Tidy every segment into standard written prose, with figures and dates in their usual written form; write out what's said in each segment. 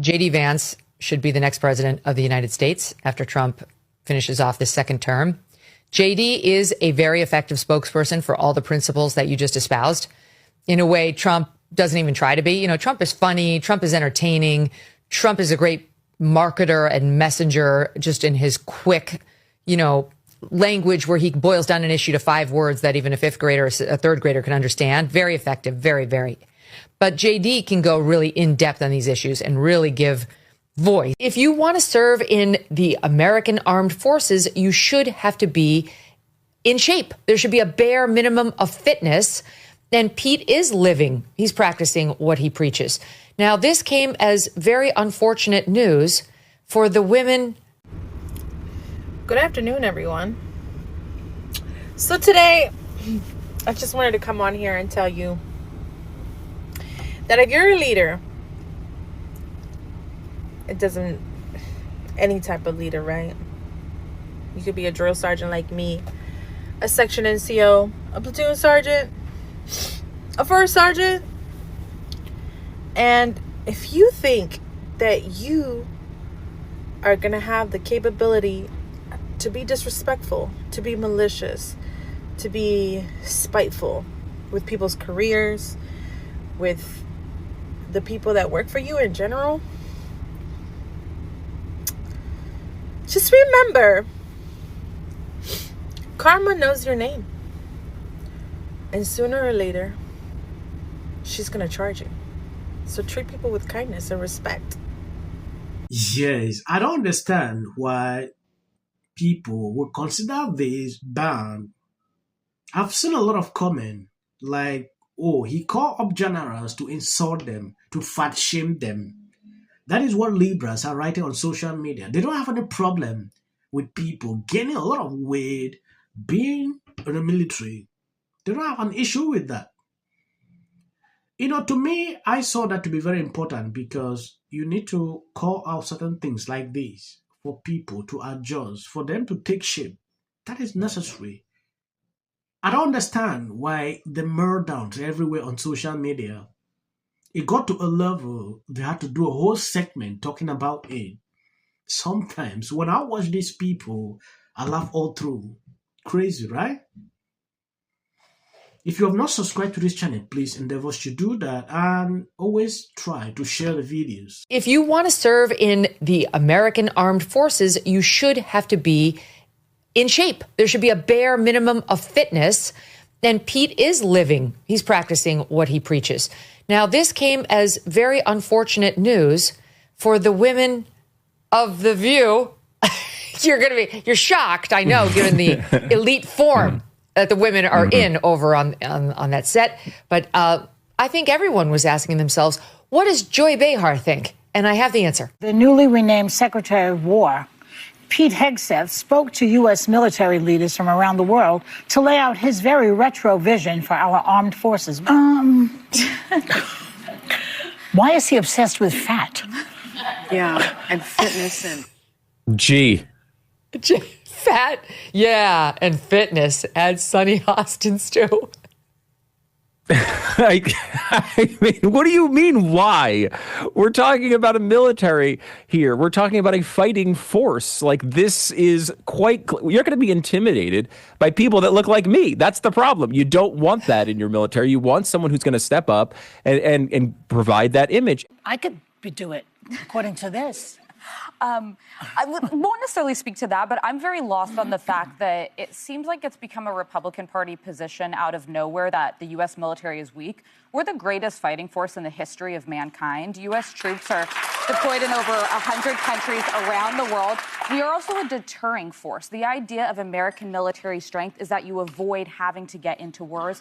J.D. Vance should be the next president of the United States after Trump finishes off this second term. J.D. is a very effective spokesperson for all the principles that you just espoused. In a way, Trump doesn't even try to be. You know, Trump is funny. Trump is entertaining. Trump is a great marketer and messenger just in his quick, language where he boils down an issue to 5 words that even a 5th grader or a 3rd grader can understand. Very effective. Very, very. But JD can go really in depth on these issues and really give voice. If you want to serve in the American Armed Forces, you should have to be in shape. There should be a bare minimum of fitness. And Pete is living. He's practicing what he preaches. Now, this came as very unfortunate news for the women. Good afternoon, everyone. So today, I just wanted to come on here and tell you that if you're a leader, it doesn't, any type of leader, right? You could be a drill sergeant like me, a section NCO, a platoon sergeant, a first sergeant. And if you think that you are going to have the capability to be disrespectful, to be malicious, to be spiteful with people's careers, with the people that work for you in general, just remember, karma knows your name. And sooner or later, she's going to charge you. So treat people with kindness and respect. Yes, I don't understand why people would consider this ban. I've seen a lot of comment like, oh, he called up generals to insult them, to fat shame them. That is what liberals are writing on social media. They don't have any problem with people gaining a lot of weight, being in the military. They don't have an issue with that. To me, I saw that to be very important because you need to call out certain things like this for people to adjust, for them to take shape. That is necessary. I don't understand why the meltdowns everywhere on social media. It got to a level they had to do a whole segment talking about it. Sometimes when I watch these people, I laugh all through. Crazy, right? If you have not subscribed to this channel, please endeavor to do that and always try to share the videos. If you want to serve in the American Armed Forces, you should have to be in shape. There should be a bare minimum of fitness. And Pete is living. He's practicing what he preaches. Now, this came as very unfortunate news for the women of The View. You're shocked, I know, given the elite form that the women are in over on that set. But I think everyone was asking themselves, what does Joy Behar think? And I have the answer. The newly renamed Secretary of War, Pete Hegseth, spoke to U.S. military leaders from around the world to lay out his very retro vision for our armed forces. Why is he obsessed with fat? Yeah, and fitness and... Fat, yeah, and fitness. Add Sonny Austin's too. I mean, what do you mean, why? We're talking about a military here. We're talking about a fighting force. Like, this is you're going to be intimidated by people that look like me. That's the problem. You don't want that in your military. You want someone who's going to step up and provide that image. I could do it, according to this. I won't necessarily speak to that, but I'm very lost on the fact that it seems like it's become a Republican Party position out of nowhere that the U.S. military is weak. We're the greatest fighting force in the history of mankind. U.S. troops are deployed in over 100 countries around the world. We are also a deterring force. The idea of American military strength is that you avoid having to get into wars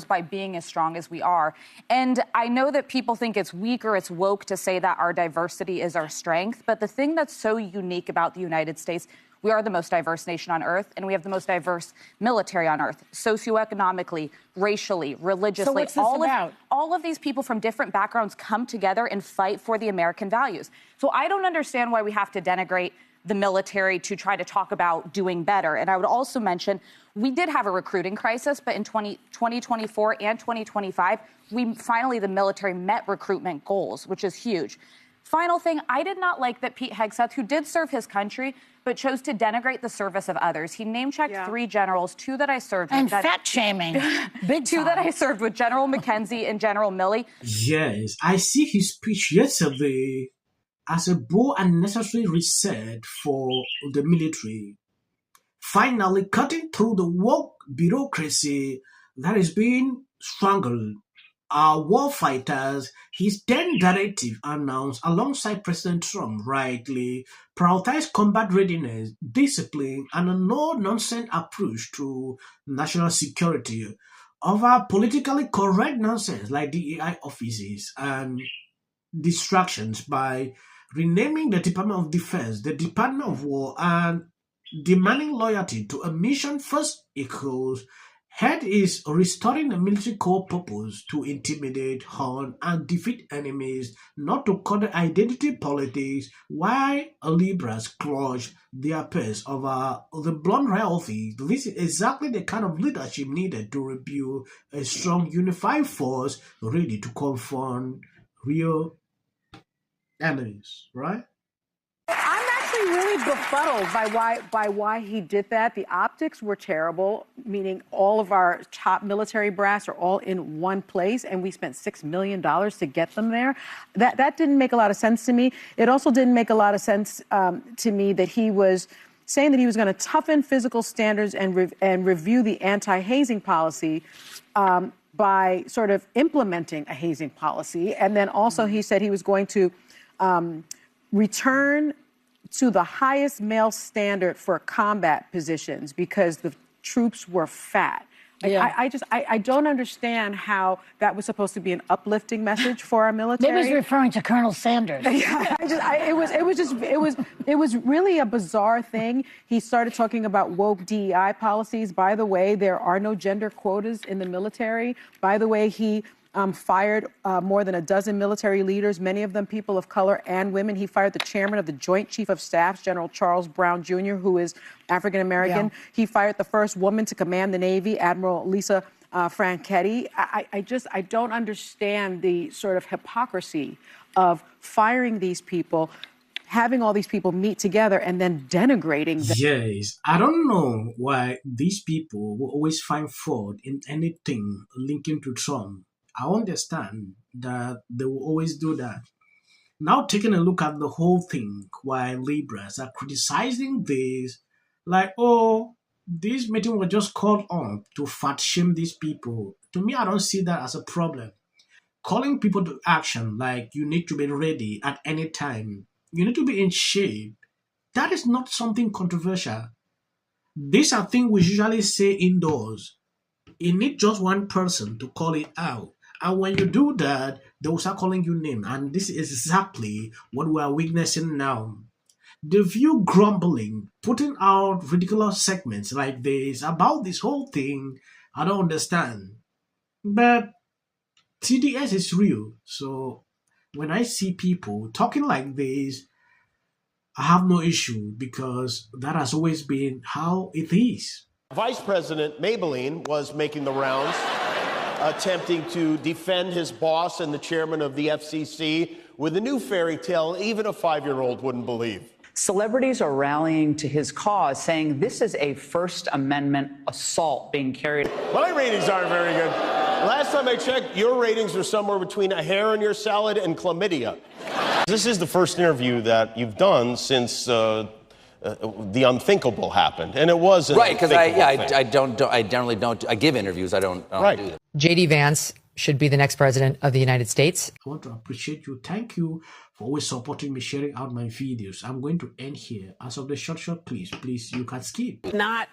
by being as strong as we are. And I know that people think it's weak or it's woke to say that our diversity is our strength, but the thing that's so unique about the United States, we are the most diverse nation on earth, and we have the most diverse military on earth, socioeconomically, racially, religiously. So what's this about? All of these people from different backgrounds come together and fight for the American values. So I don't understand why we have to denigrate the military to try to talk about doing better. And I would also mention, we did have a recruiting crisis, but in 2024 and 2025, the military met recruitment goals, which is huge. Final thing, I did not like that Pete Hegseth, who did serve his country, but chose to denigrate the service of others. He name-checked 3 generals, 2 that I served with. And fat-shaming. Big 2 that I served with, General McKenzie and General Milley. Yes, I see his speech yesterday as a bold and necessary reset for the military. Finally cutting through the woke bureaucracy that is being strangled. Our war fighters, his 10 directive announced alongside President Trump rightly prioritize combat readiness, discipline, and a no-nonsense approach to national security over politically correct nonsense like DEI offices and distractions by renaming the Department of Defense the Department of War and demanding loyalty to a mission first equals. Head is restoring the military core purpose to intimidate, hunt, and defeat enemies, not to cut the identity politics, while Libras clutch their purse over the blunt reality. This is exactly the kind of leadership needed to rebuild a strong, unified force ready to confront real enemies, right? I'm actually really befuddled by why he did that. The optics were terrible, meaning all of our top military brass are all in one place, and we spent $6 million to get them there. That didn't make a lot of sense to me. It also didn't make a lot of sense to me that he was saying that he was going to toughen physical standards and review the anti-hazing policy by sort of implementing a hazing policy. And then also he said he was going to return to the highest male standard for combat positions because the troops were fat. Yeah. I don't understand how that was supposed to be an uplifting message for our military. Maybe he's referring to Colonel Sanders. It was really a bizarre thing. He started talking about woke DEI policies. By the way, there are no gender quotas in the military. By the way, he fired more than a dozen military leaders, many of them people of color and women. He fired the chairman of the Joint Chief of Staff, General Charles Brown Jr., who is African-American. Yeah. He fired the first woman to command the Navy, Admiral Alyssa Franchetti. I don't understand the sort of hypocrisy of firing these people, having all these people meet together and then denigrating them. Yes, I don't know why these people will always find fault in anything linking to Trump. I understand that they will always do that. Now taking a look at the whole thing, while Libras are criticizing this, like, oh, this meeting was just called on to fat shame these people. To me, I don't see that as a problem. Calling people to action, like you need to be ready at any time, you need to be in shape, that is not something controversial. These are things we usually say indoors. You need just one person to call it out. And when you do that, they will start calling you names. And this is exactly what we are witnessing now. The view grumbling, putting out ridiculous segments like this about this whole thing, I don't understand. But TDS is real. So when I see people talking like this, I have no issue because that has always been how it is. Vice President Maybelline was making the rounds, attempting to defend his boss and the chairman of the FCC with a new fairy tale even a 5-year-old wouldn't believe. Celebrities are rallying to his cause, saying this is a First Amendment assault being carried. My ratings aren't very good. Last time I checked, your ratings are somewhere between a hair in your salad and chlamydia. This is the first interview that you've done since the unthinkable happened, and it was right because I generally don't. I give interviews. I don't do that. JD Vance should be the next president of the United States. I want to appreciate you. Thank you for always supporting me, sharing out my videos. I'm going to end here. As of the short, please, you can skip. Not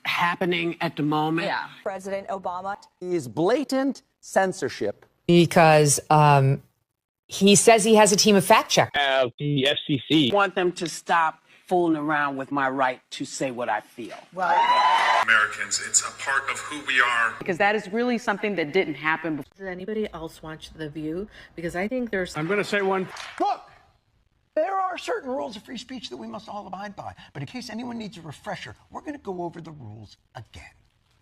happening at the moment. Yeah. President Obama is blatant censorship because he says he has a team of fact checkers. The FCC want them to stop fooling around with my right to say what I feel. Well, Americans, it's a part of who we are. Because that is really something that didn't happen before. Does anybody else watch The View? Because I think there's... I'm going to say one. Look, there are certain rules of free speech that we must all abide by. But in case anyone needs a refresher, we're going to go over the rules again.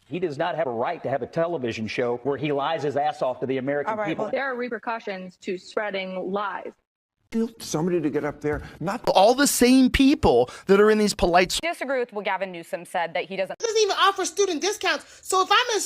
He does not have a right to have a television show where he lies his ass off to the American people. Well, there are repercussions to spreading lies. somebody to get up there, not all the same people that are in these polite. Disagree with what Gavin Newsom said that he doesn't even offer student discounts. So if I'm in